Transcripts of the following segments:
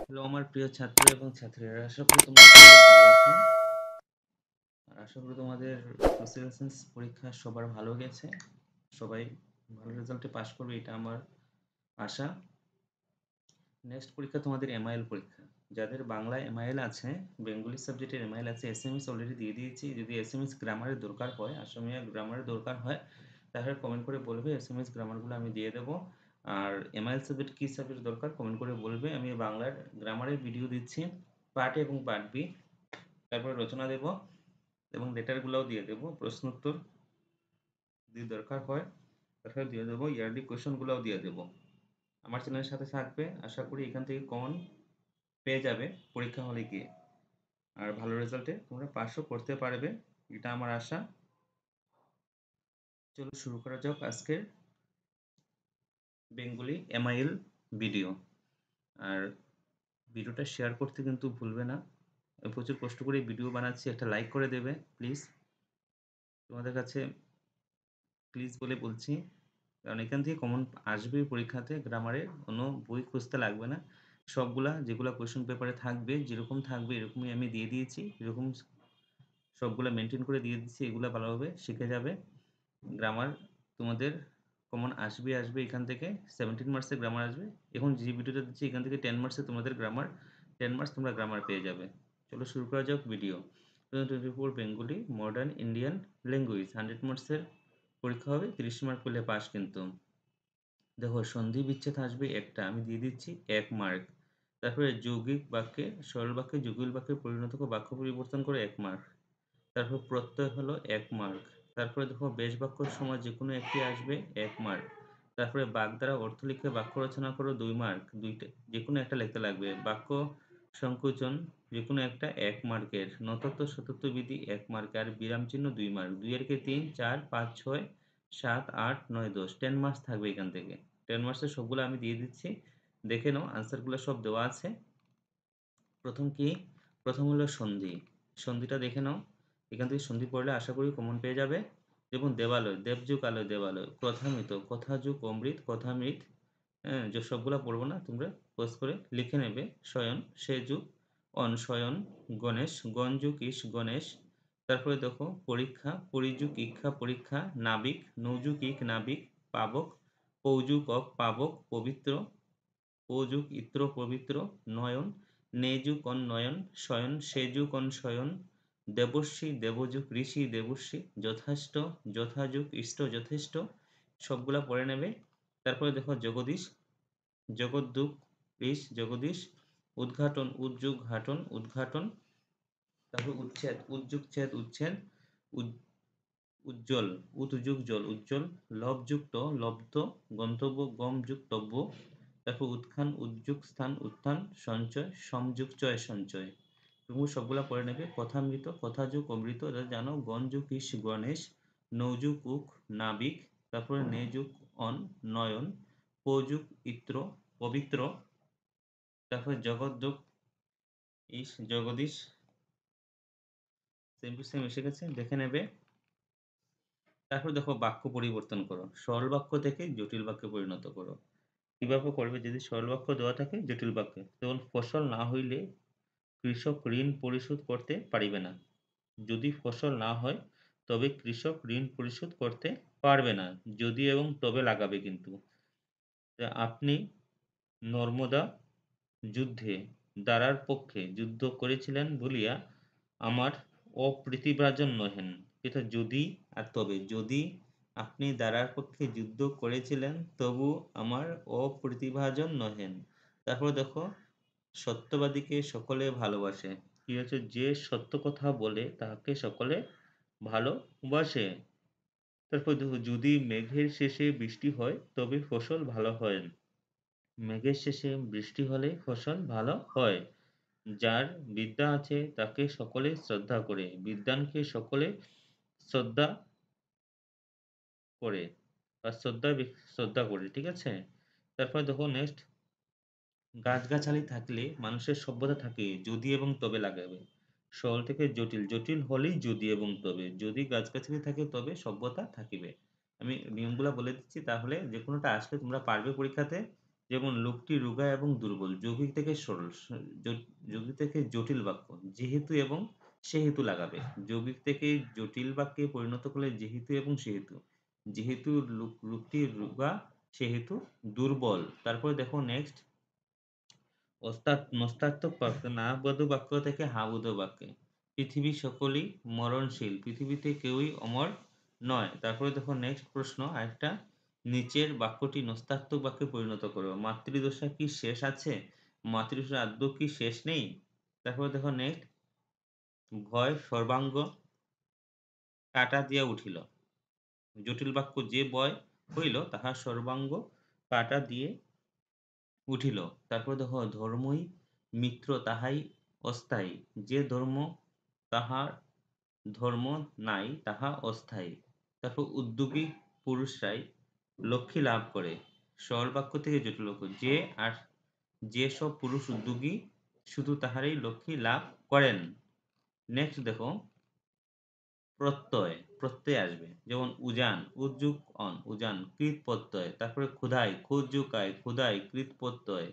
Hello আমার প্রিয় ছাত্র এবং ছাত্রীরা, আশা করি তোমরা সবাই ভালো আছো। আর আশা করি তোমাদের সোশ্যাল সায়েন্স পরীক্ষা সবার ভালো গেছে, সবাই ভালো রেজাল্টে পাশ করবে, এটা আমার আশা। নেক্সট পরীক্ষা তোমাদের এমআইএল পরীক্ষা। যাদের বাংলা এমআইএল আছে, বেঙ্গলি সাবজেক্টের এমআইএল আছে, এসএমএস অলরেডি দিয়ে দিয়েছি। যদি এসএমএস গ্রামারের দরকার হয়, অসমীয়া গ্রামারের দরকার হয়, তাহলে কমেন্ট করে বলবে, এসএমএস গ্রামারগুলো আমি দিয়ে দেবো। আর এমআইএল সাবজেক্ট কী সাবজেক্ট দরকার কমেন্ট করে বলবে, আমি বাংলার গ্রামারের ভিডিও দিচ্ছি, পার্ট এ এবং পার্ট বি। তারপরে রচনা দেব এবং লেটারগুলোও দিয়ে দেবো, প্রশ্ন উত্তর যদি দরকার হয় তাহলে দিয়ে দেবো, ইয়ারলি কোয়েশনগুলোও দিয়ে দেবো। আমার চ্যানেলের সাথে থাকবে, আশা করি এখান থেকে কমন পেয়ে যাবে পরীক্ষা হলে গিয়ে, আর ভালো রেজাল্টে তোমরা পাসও করতে পারবে, এটা আমার আশা। চলো শুরু করা যাক আজকের বেঙ্গলি এমআইএল ভিডিও। আর ভিডিওটা শেয়ার করতে কিন্তু ভুলবে না, আমি প্রচুর কষ্ট করে ভিডিও বানাচ্ছি, একটা লাইক করে দেবে প্লিজ, তোমাদের কাছে প্লিজ বলে বলছি। কারণ এখান থেকে কমন আসবে পরীক্ষাতে, গ্রামারে কোনো বই খুঁজতে লাগবে না, সবগুলা যেগুলা কোয়েশ্চেন পেপারে থাকবে যেরকম থাকবে এরকমই আমি দিয়ে দিয়েছি, এরকম সবগুলা মেনটেন করে দিয়ে দিচ্ছি, এগুলা ভালোভাবে শিখে যাবে। গ্রামার তোমাদের কমন আসবে এখান থেকে 17 মার্কসের গ্রামার আসবে। এখন যে ভিডিওটা দিচ্ছি এখান থেকে 10 মার্কসের তোমাদের গ্রামার, 10 মার্কস তোমরা গ্রামার পেয়ে যাবে। চলো শুরু করা যাক video. 2024 Bengali modern Indian language 100 মার্কসের পরীক্ষা হবে, 30 মার্ক পেলে পাস। কিন্তু দেখো সন্ধি বিচ্ছেদ আসবে একটা, আমি দিয়ে দিচ্ছি 1 মার্ক। তারপরে যৌগিক বাক্যে, সরল বাক্যে যৌগিক বাক্যে পরিণত করে বাক্য পরিবর্তন করে 1 মার্ক। তারপর প্রত্যয় হলো 1 মার্ক। তারপরে দেখো বেশ বাক্যর সময় যেকোনো একটি আসবে 1 মার্ক। তারপরে বাক দ্বারা অর্থ লিখে বাক্য রচনা করো 2 মার্ক, দুইটা যেকোনো একটা লিখতে লাগবে। বাক্য সংকোচন যেকোনো একটা 1 মার্কের। নতত্ব শতত্ব বিধি 1 মার্ক, আর বিরাম চিহ্ন 2 মার্ক। 2 এর কে 3, 4, 5, 6, 7, 8, 9, 10, 10 মার্কস থাকবে এখান থেকে। 10 মার্কসের সবগুলো আমি দিয়ে দিচ্ছি, দেখে নাও, আনসারগুলো সব দেওয়া আছে। প্রথম কি? প্রথম হলো সন্ধি। সন্ধিটা দেখে নাও, এখান থেকে সন্ধি পড়লে আশা করি কমন পেয়ে যাবে। যেমন দেবালয়, দেবযুগ আলয় দেবালয়। কথামৃত, কথা যুগ অমৃত কথামৃত। হ্যাঁ, যে সবগুলা পড়বো না, তোমরা পোজ করে লিখে নেবে। শয়ন, সে যুগ অন শয়ন। গণেশ, গণ যুগ ইস গণেশ। তারপরে দেখো পরীক্ষা, পরিযুগ ইক্ষা পরীক্ষা। নাবিক, নৌযুগ ইক নাবিক। পাবক, পৌযুগ অক পাবক পবিত্র। পযুগ ইত্র পবিত্র। নয়ন, নেযুগ অন নয়ন। শয়ন, সেযুগ অন শয়ন। দেবর্ষি, দেবযুগ ঋষি দেবর্ষি। যথাষ্ঠ, যথাযুগ ইষ্ট যথেষ্ট। সবগুলা পড়ে নেবে। তারপরে দেখো জগদীশ, জগদ্যুগ ইস জগদীশ। উদ্ঘাটন, উদ্যুগ ঘাটন উদ্ঘাটন। তারপর উচ্ছেদ, উদ্যুগ ছেদ উচ্ছেদ। উজ্জ্বল, উৎযুগ জল উজ্জ্বল। লবযুক্ত লব্ধ, গন্তব্য গম যুক্তব্য। তারপর উত্থান, উদ্যুগ স্থান উত্থান। সঞ্চয়, সমযুগ চয় সঞ্চয়। তুমি সবগুলা পড়ে নেবে। কথামৃত, কথাযুগ অমৃত, এটা জানো। গণযুগ ইস গণেশ। নৌযুগ উক নাবিক। তারপরে নেযুগ অন নয়ন। পযুগ ইত্র পবিত্র। তারপরে জগদ্যুগ ইস জগদীশ। সেম টু সেম এসে গেছে, দেখে নেবে। তারপর দেখো বাক্য পরিবর্তন করো, সরল বাক্য থেকে জটিল বাক্যে পরিণত করো। কিভাবে করবে? যদি সরল বাক্য দেওয়া থাকে জটিল বাক্যে, যেমন ফসল না হইলে কৃষক ঋণ পরিশোধ করতে পারিবে না। যদি ফসল না হয় তবে কৃষক ঋণ পরিশোধ করতে পারবে না। যদি এবং তবে লাগাবে কিন্তু। আপনি নর্মদা যুদ্ধে দাঁড়ার পক্ষে যুদ্ধ করেছিলেন বলিয়া আমার অপ্রীতিভাজন নহেন। এটা যদি আর তবে। যদি আপনি দাঁড়ার পক্ষে যুদ্ধ করেছিলেন তবু আমার অপ্রীতিভাজন নহেন। তারপরে দেখো সত্যবাদীকে সকলে ভালোবাসে। কি হচ্ছে? যে সত্য কথা বলে তাহাকে সকলে ভালোবাসে। তারপর দেখো যদি মেঘের শেষে বৃষ্টি হয় তবে ফসল ভালো হয়। মেঘের শেষে বৃষ্টি হলে ফসল ভালো হয়। যার বিদ্যা আছে তাকে সকলে শ্রদ্ধা করে। বিদ্বানকে সকলে শ্রদ্ধা করে বা শ্রদ্ধা করে। ঠিক আছে? তারপরে দেখো নেক্সট, গাছগাছালি থাকলে মানুষের সভ্যতা থাকে। যদি এবং তবে লাগাবে। সরল থেকে জটিল, জটিল হলেই যদি এবং তবে। যদি গাছগাছালি থাকে তবে সভ্যতা থাকিবে। আমি নিয়মগুলা বলে দিচ্ছি, তাহলে যেকোনোটা আসলে তোমরা পারবে পরীক্ষাতে। যেমন লোকটি রোগা এবং দুর্বল। যৌগিক থেকে সরল। যৌগিক থেকে জটিল বাক্য। যেহেতু এবং সেহেতু লাগাবে। যৌগিক থেকে জটিল বাক্যে পরিণত করলে যেহেতু এবং সেহেতু। যেহেতু লোকটি রোগা সেহেতু দুর্বল। তারপরে দেখো নেক্সট নস্তাত্মক বাক্য নাবোধক বাক্য থেকে হাবোধক বাক্যে। পৃথিবীর সকলেই মরণশীল। পৃথিবীতে কেউই অমর নয়। তারপরে দেখো নেক্সট প্রশ্ন আরেকটা। নিচের বাক্যটি নস্তাত্মক বাক্যে পরিণত করো। মাতৃদশা কি শেষ আছে? মাতৃদশার আদৌ কি শেষ নেই? তারপরে দেখো নেক্সট ভয় সর্বাঙ্গ কাটা দিয়া উঠিল। জটিল বাক্য যে ভয় হইল তাহার সর্বাঙ্গ কাটা দিয়ে উঠিল। তারপর দেখো ধর্মই মিত্র তাহাই অস্থায়ী। যে ধর্ম তাহার ধর্ম নাই তাহা অস্থায়ী। তারপর উদ্যোগী পুরুষরাই লক্ষ্মী লাভ করে। সরল বাক্য থেকে জটিল বাক্য। যেসব পুরুষ উদ্যোগী শুধু তাহারাই লক্ষ্মী লাভ করেন। নেক্সট দেখো প্রত্যয় আসবে। যেমন উজান, উদ্যোগ অন, উজান কৃত প্রত্যয়। তারপরে ক্ষুধায়, ক্ষুদ্যকায়, ক্ষুধায় কৃত প্রত্যয়।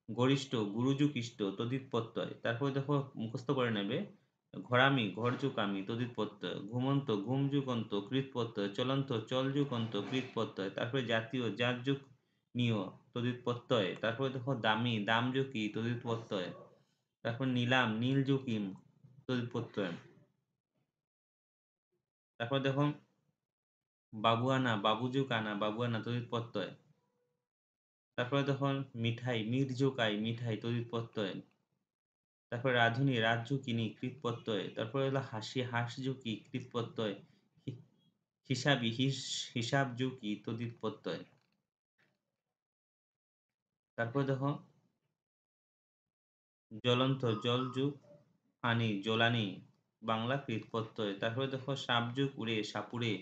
গরিষ্ঠ, গুরুযুক ইষ্ট, তদ্ধিত প্রত্যয়। তারপরে দেখো মুখস্থ করে নেবে। ঘরামি, ঘরযুক আমি, তদ্ধিত প্রত্যয়। ঘুমন্ত, ঘুমযুক অন্ত, কৃত প্রত্যয়। চলন্ত, চলযুক অন্ত, কৃত প্রত্যয়। তারপরে জাতীয়, জাতযুক নিয়, তদ্ধিত প্রত্যয়। তারপরে দেখো দামি, দামযুক ই, তদ্ধিত প্রত্যয়। তারপর নিলাম, নীলযুক ইম, তদ্ধিত প্রত্যয়। তারপর দেখো বাবুয়ানা, বাবুযুক আনা, বাবুয়ানা তড়িৎ প্রত্যয়। তারপরে তখন মিঠাই, মিরযুক আই, মিঠাই তড়িৎ প্রত্যয়। তারপরে রাঁধুনি, রাজযুকিনী কৃত প্রত্যয়। তারপরে হলো হাসি, হাসযুকি কৃত প্রত্যয়। হিসাবি, হিসাবযুকি তড়িৎ প্রত্যয়। তারপরে দেখো জ্বলন্ত, জলযুগ আনি, জ্বলানি বাংলা কৃত প্রত্যয়। তারপরে দেখো সাপযুগ উড়ে, সাপুড়ে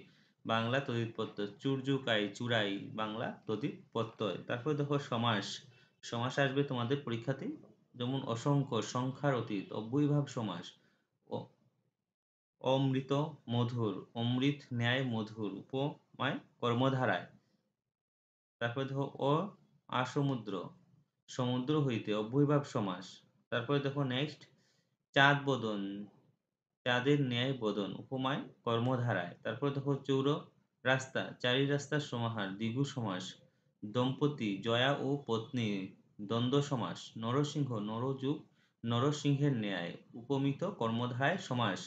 বাংলা তড়িৎ প্রত্যয়। চূড়যুক আই, চূড়াই বাংলা তড়িৎ প্রত্যয়। তারপরে দেখো সমাস। সমাস আসবে তোমাদের পরীক্ষাতে। যেমন অসংখ্য, সংখ্যার অতীত, অব্যয়ীভাব সমাস। অমৃত মধুর, অমৃত ন্যায় মধুর উপমায় কর্মধারায়। তারপরে দেখো আসমুদ্র, সমুদ্র হইতে অব্যয়ীভাব সমাস। তারপরে দেখো নেক্সট চাঁদ বদন, চাঁদের ন্যায় বদন উপমায় কর্মধারায়। তারপর দেখো চৌর রাস্তা, চারি রাস্তার সমাহার দ্বিগু সমাস। দম্পতি জয়া ও পত্নী দ্বন্দ্ব সমাস। নরসিংহ, নরযুগ নরসিংহের ন্যায় উপমিত কর্মধারায় সমাস।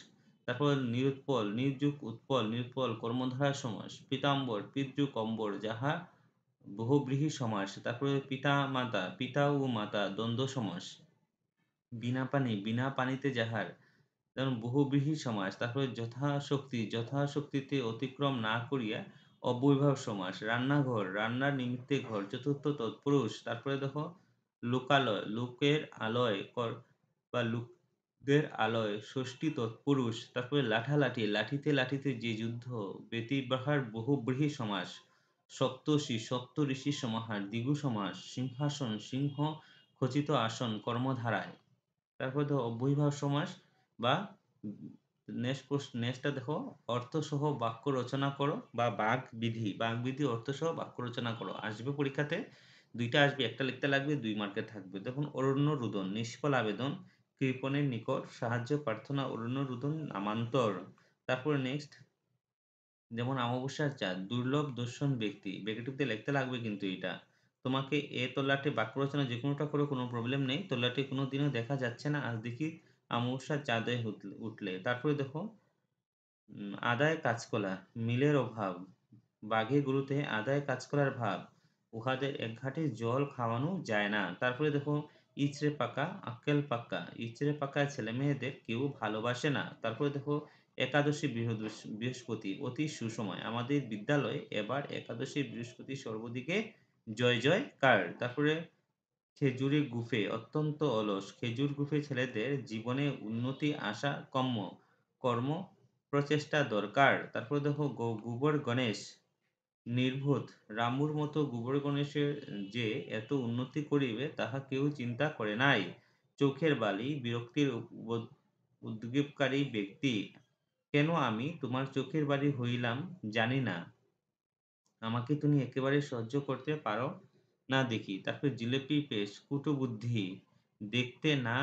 তারপর নিরুৎপল, নির্যুগ উৎপল, নিরুৎপল কর্মধারায় সমাস। পীতাম্বর, পিতযুগ অম্বর যাহা বহুব্রীহি সমাস। তারপরে পিতা মাতা, পিতা ও মাতা দ্বন্দ্ব সমাস। বিনা পানি, বিনা পানিতে যাহার, যেমন বহুব্রীহি সমাস। তারপরে যথাশক্তি, যথাশক্তিতে অতিক্রম না করিয়া অব্যয়ীভাব সমাস। রান্নাঘর, রান্নার নিমিত্তে ঘর চতুর্থ তৎপুরুষ। তারপরে দেখো লোকালয়, লোকের আলয় বা লোকদের আলয় ষষ্ঠী তৎপুরুষ। তারপরে লাঠালাঠি, লাঠিতে লাঠিতে যে যুদ্ধ ব্যতিব্রাহার বহুব্রীহি সমাস। সপ্তর্ষি, সপ্তঋষি সমাহার দ্বিগু সমাস। সিংহাসন, সিংহ খচিত আসন কর্মধারায়। তারপর দেখো অব্যয়ীভাব সমাস বা নেক্সটটা দেখো অর্থসহ বাক্য রচনা করো বা বাগবিধি, বাগবিধি অর্থসহ বাক্য রচনা করো। আসবে পরীক্ষাতে দুইটা আসবে, একটা লিখতে লাগবে, 2 মার্কের থাকবে। দেখুন অরণ্য রুদন, নিষ্ফল আবেদন, কৃপণের নিকট সাহায্য প্রার্থনা, অরণ্য রুদন নামান্তর। তারপরে নেক্সট যেমন অমাবস্যার চাঁদ, দুর্লভ দর্শন ব্যক্তি, ব্র্যাকেটে লিখতে লাগবে কিন্তু এটা। তোমাকে এ তল্লাটে বাক্য রচনা যে কোনোটা করো, কোনো প্রবলেম নেই। তল্লাটে কোনোদিনও দেখা যাচ্ছে না, আজ দেখি অমাবস্যার চাঁদে উঠলে। তারপরে দেখো আদায় কাঁচকলা, মিলের অভাব, বাঘে গরুতে আদায় কাঁচকলার ভাব, উহাদের এক ঘাটে জল খাওয়ানো যায় না। তারপরে দেখো ইচড়ে পাকা, আক্কেল পাক্কা, ইচড়ে পাকা ছেলে মেয়েদের কেউ ভালোবাসে না। তারপরে দেখো একাদশী বৃহস্পতি অতি সুসময়। আমাদের বিদ্যালয়ে এবার একাদশী বৃহস্পতি সর্বদিকে জয় জয়কার। তারপরে খেজুরে গুফে অত্যন্ত অলস, খেজুর গুফে ছেলেদের জীবনে উন্নতি আসা কম্য, কর্ম প্রচেষ্টা দরকার। তারপরে দেখো গোবর গণেশ নির্বোধ, রামুর মতো গোবর গণেশের যে এত উন্নতি করিবে তাহা কেউ চিন্তা করে নাই। চোখের বালি, বিরক্তির উদ্গ্রীবকারী ব্যক্তি, কেন আমি তোমার চোখের বালি হইলাম জানি না, আমাকে তুমি একেবারে সহ্য করতে পারো না দেখি। তারপরে জিলিপি পেশ কুটবুদ্ধি দেখতে না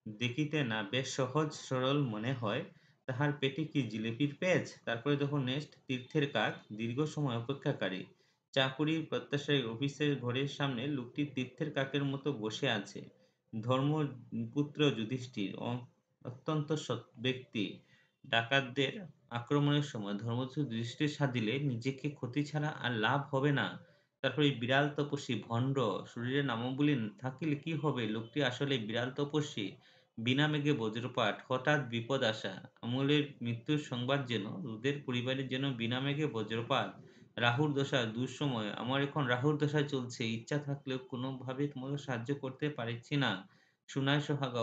দেখিতে না বেশ সহজ সরল মনে হয়। তাহার পেটে কি জিলিপির পেঁচ? তারপরে দেখো নেক্সট তীর্থের কাক দীর্ঘ সময় অপেক্ষাকারী। চাকুরির প্রত্যাশায় অফিসের ঘরের সামনে লোকটি তীর্থের কাকের মতো বসে আছে। ধর্মপুত্র যুধিষ্ঠির অত্যন্ত সৎ ব্যক্তি। ডাকাতদের আক্রমণের সময় ধর্মপুত্র যুধিষ্ঠির সাধিলে নিজেকে ক্ষতি ছাড়া আর লাভ হবে না। তারপরে এই বিড়াল তপস্বী ভণ্ড শরীরে নামাবলী থাকিলে কি হবে? লোকটি আসলে বিড়াল তপস্বী। বিনা মেঘে বজ্রপাত, হঠাৎ বিপদ আসা। অমলের মৃত্যুর সংবাদ যেন রোদের পরিবারে যেন বিনা মেঘে বজ্রপাত। রাহুর দশা দুঃসময়। আমার এখন রাহুর দশা চলছে। ইচ্ছা থাকলেও কোনোভাবে তোমাকে সাহায্য করতে পারছি না। সোনায় সোহাগা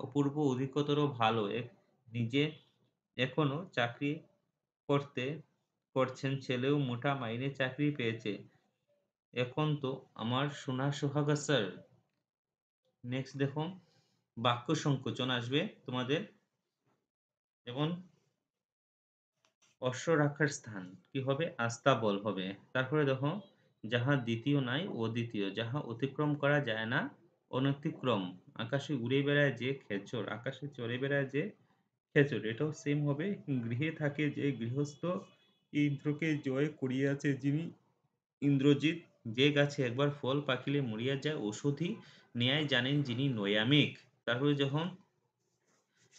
অপূর্ব অধিকতর ভালো। নিজে এখনো চাকরি করতে করছেন, ছেলেও মোটা মাইনে চাকরি পেয়েছে। এখন তো আমার সোনার সোহাগা স্যার। নেক্সট দেখো বাক্য সংকোচন আসবে তোমাদের। যেমন অশ্ব রাখার স্থান কি হবে? আস্তাবল হবে। তারপরে দেখো যাহা দ্বিতীয় নাই অদ্বিতীয়, যাহা অতিক্রম করা যায় না অনতিক্রম। আকাশে উড়ে বেড়ায় যে খেচর, আকাশে চড়ে বেড়ায় যে খেচর, এটাও সেম হবে। গৃহে থাকে যে গৃহস্থ, ইন্দ্রকে জয় করিয়াছে যিনি ইন্দ্রজিৎ। যে গাছে একবার ফল পাকিলে মরিয়া যায় ঔষধি, ন্যায় জানেন যিনি নৈয়ামিক। তারপরে যখন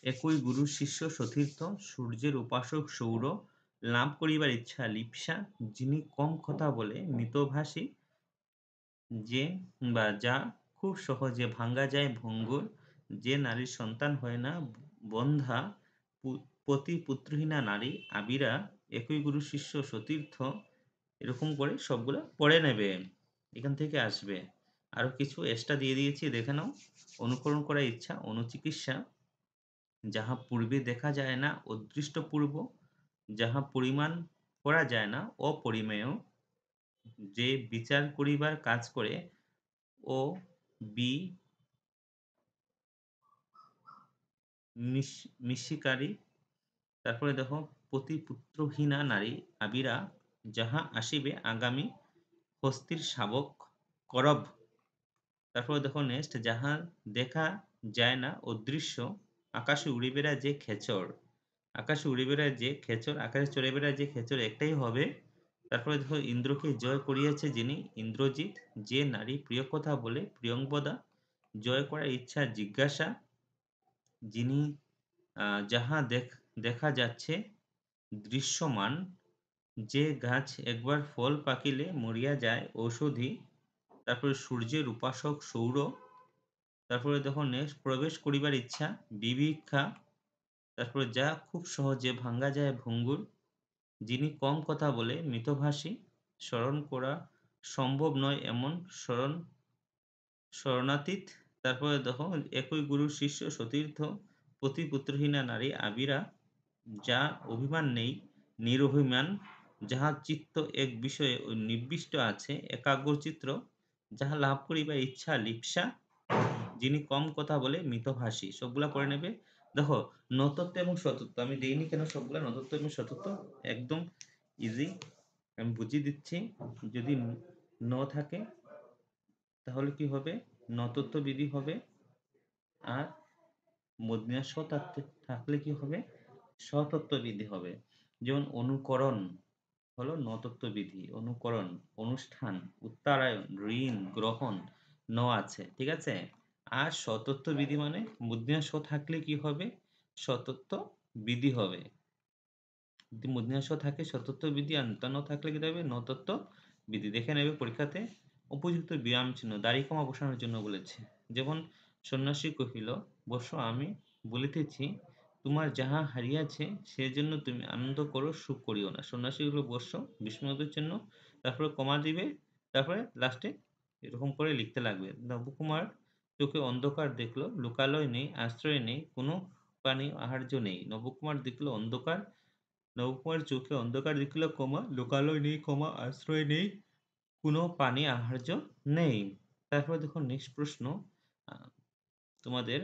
একই গুরুর শিষ্য সতীর্থ, সূর্যের উপাসক সৌর, লাভ করিবার ইচ্ছা লিপ্সা, যিনি কম কথা বলে মিতভাষী, যে বা যা খুব সহজে ভাঙ্গা যায় ভঙ্গুর, যে নারীর সন্তান হয় না বন্ধা, পতি পুত্রহীনা নারী আবিরা, একই গুরু শিষ্য সতীর্থ, এরকম করে সবগুলো পড়ে নেবে। এখান থেকে আসবে। আরো কিছু এক্সট্রা দিয়ে দিয়েছি, দেখে নাও। অনুকরণ করার ইচ্ছা অনুচিকিৎসা, যাহা পূর্বে দেখা যায় না অদৃষ্টপূর্ব, যাহা পরিমাণ করা যায় না অপরিমেয়, যে বিচার করিবার কাজ করে ও বি মিশিকারী। তারপরে দেখো পতিপুত্রহীনা নারী আবিরা, যাহা আসিবে আগামী হস্তির শাবক করভ। তারপরে দেখো নেক্সট যাহা দেখা যায় না অদৃশ্য, আকাশে উড়ে বেড়ায় যে খেচর, আকাশে উড়ে বেড়ায় যে খেচর, আকাশে চড়ে বেড়ায় যে খেচর, একটাই হবে। তারপরে দেখো ইন্দ্রকে জয় করিয়াছে যিনি ইন্দ্রজিৎ, যে নারী প্রিয় কথা বলে প্রিয়ংবদা, জয় করার ইচ্ছা জিজ্ঞাসা, যিনি যাহা দেখা যাচ্ছে দৃশ্যমান, যে গাছ একবার ফল পাকিলে মরিয়া যায় ঔষধি। তারপরে সূর্যের উপাসক সৌর। তারপরে দেখো নেক্সট প্রবেশ করিবার ইচ্ছা বিবিক্ষা। তারপরে যা খুব সহজে ভাঙ্গা যায় ভঙ্গুর, যিনি কম কথা বলে মিতভাষী, স্মরণ করা সম্ভব নয় এমন শরণাতীত। তারপরে দেখো একই গুরুর শিষ্য সতীর্থ, পতিপুত্রহীনা নারী আবিরা, যা অভিমান নেই নিরভিমান, যাহার চিত্ত এক বিষয়ে নিবিষ্ট আছে একাগ্রচিত্র, যাহা লাভ করিবার ইচ্ছা লিপ্সা, যিনি কম কথা বলে মিতভাষী। সবগুলা পড়ে নেবে। দেখো নতত্ব এবং সতত্ব আমি দেইনি কেন, সবগুলা নতত্ব এবং সতত্ব একদম ইজি, আমি বুঝিয়ে দিচ্ছি। যদি ন থাকে তাহলে কি হবে? নতত্ব বিধি হবে। আর মূর্ধন্য ষ থাকলে কি হবে? সতত্ব বিধি হবে। যেমন অনুকরণ হলো নতত্ব বিধি, অনুকরণ, অনুষ্ঠান, উত্তরায়ণ, ঋণ, গ্রহণ, ন আছে, ঠিক আছে। আর সতত্ব বিধি মানে মূর্ধন্য ষ থাকলে কি হবে? সতত্ব বিধি হবে। যদি মূর্ধন্য ষ থাকে সতত্ব বিধি, আর ন থাকলে কি হবে? নতত্ব বিধি। দেখে নেবে পরীক্ষাতে। উপযুক্ত বিরাম চিহ্ন দাড়ি কমা বসানোর জন্য বলেছে। যেমন সন্ন্যাসী কহিল, বৎস আমি বলিতেছি তোমার যাহা হারিয়াছে সেজন্য তুমি আনন্দ করো, সুখ করিও না। সন্ন্যাসী হলো বৎস বিস্ময়ের জন্য, তারপরে কমা দিবে, তারপরে লাস্টে এরকম করে লিখতে লাগবে। নবকুমার চোখে অন্ধকার দেখলো, লোকালয় নেই, আশ্রয় নেই, কোনো পানি আহার্য নেই। নবকুমার দেখলো অন্ধকার, নবকুমার চোখে অন্ধকার দেখল, কমা লোকালয় নেই, কমা আশ্রয় নেই, কোনো পানি আহার্য নেই। তারপরে দেখো নেক্সট প্রশ্ন তোমাদের।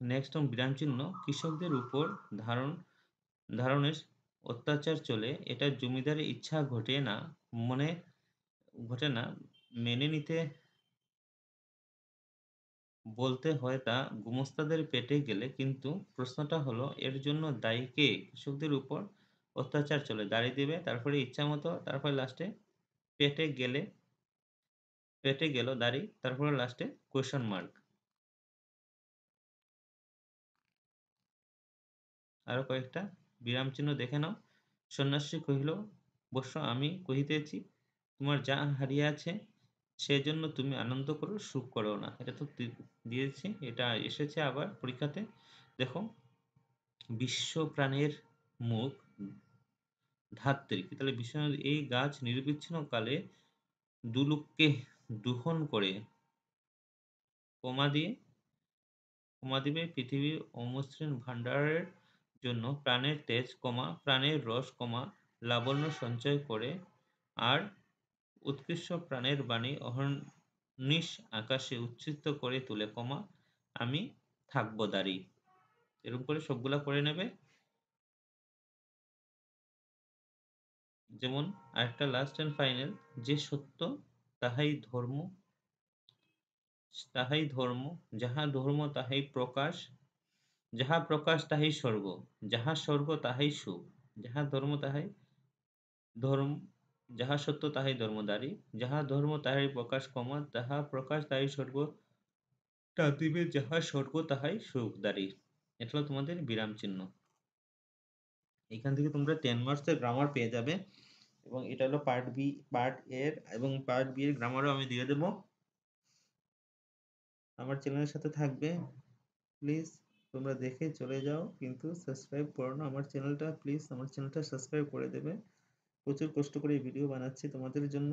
নেক্সট বিরাম চিহ্ন কৃষকদের উপর ধারণের অত্যাচার চলে, এটা জমিদারের ইচ্ছা ঘটে না, মনে ঘটে না মেনে নিতে বলতে হয় তা গোমস্তাদের পেটে গেলে, কিন্তু প্রশ্নটা হলো এর জন্য দায়ী কে? কৃষকদের উপর অত্যাচার চলে, দাঁড়ি দেবে, তারপরে ইচ্ছামতো, তারপরে লাস্টে পেটে গেলে পেটে গেল দাড়ি, তারপরে লাস্টে কোয়েশ্চেন মার্ক। আরো কয়েকটা বিরাম চিহ্ন দেখে নাও। সন্ন্যাসী কহিল, বৎস আমি কহিতেছি তোমার যা হারিয়াছে সেজন্য তুমি আনন্দ করো, সুখ করো না। এটা তো দিয়েছি, এটা এসেছে আবার পরীক্ষাতে। দেখো, বিশ্ব প্রাণের মুখ ধাত্রী, তাহলে বিশ্ব এই গাছ নিরবিচ্ছিন্ন কালে দুলোককে দূষণ করে কমা দিয়ে কমা দিবে পৃথিবীর অমসৃণ ভাণ্ডারের জন্য প্রাণের তেজ প্রাণের রস লাবণ্য সঞ্চয় করে, আর উৎকৃষ্ট প্রাণের বাণী অহর্নিশ আকাশে উচ্ছ্বসিত করে তুলে, আমি থাকবো দাঁড়ি। এরকম করে সবগুলা করে নেবে। যেমন আরেকটা লাস্ট অ্যান্ড ফাইনাল, যে সত্য তাহাই ধর্ম, যাহা ধর্ম তাহাই প্রকাশ, যাহা প্রকাশ তাহাই স্বর্গ, যাহা স্বর্গ তাহাই সুখ, যাহা ধর্ম তাহাই ধর্ম, যাহা সত্য তাহাই ধর্মদারী, যাহা ধর্ম তাহাই প্রকাশ, যাহা প্রকাশ তাহাই স্বর্গ দিবে, যাহা স্বর্গ তাহাই সুখদারী। এটা হলো তোমাদের বিরাম চিহ্ন। এখান থেকে তোমরা 10 মার্কস এর গ্রামার পেয়ে যাবে, এবং এটা হলো পার্ট বি, পার্ট এর এবং পার্ট বি এর গ্রামারও আমি দিয়ে দেবো। আমার চ্যানেলের সাথে থাকবে, প্লিজ তোমরা দেখে চলে যাও, কিন্তু সাবস্ক্রাইব করো না আমার চ্যানেলটা। প্লিজ আমার চ্যানেলটা সাবস্ক্রাইব করে দেবে। প্রচুর কষ্ট করে ভিডিও বানাচ্ছি তোমাদের জন্য,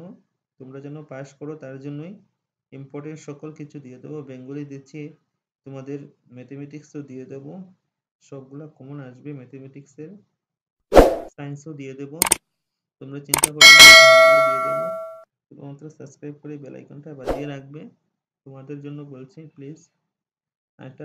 তোমরা যেন পাস করো তার জন্যই। ইম্পর্টেন্ট সকল কিছু দিয়ে দেবো, বেঙ্গলি দিচ্ছি, তোমাদের ম্যাথমেটিক্সও দিয়ে দেবো, সবগুলা কমন আসবে ম্যাথমেটিক্সের, সায়েন্সও দিয়ে দেবো, তোমরা চিন্তা করো না, দিয়ে দেবো। শুধুমাত্র সাবস্ক্রাইব করে বেল আইকনটা বাজিয়ে রাখবে, তোমাদের জন্য বলছি প্লিজ। একটা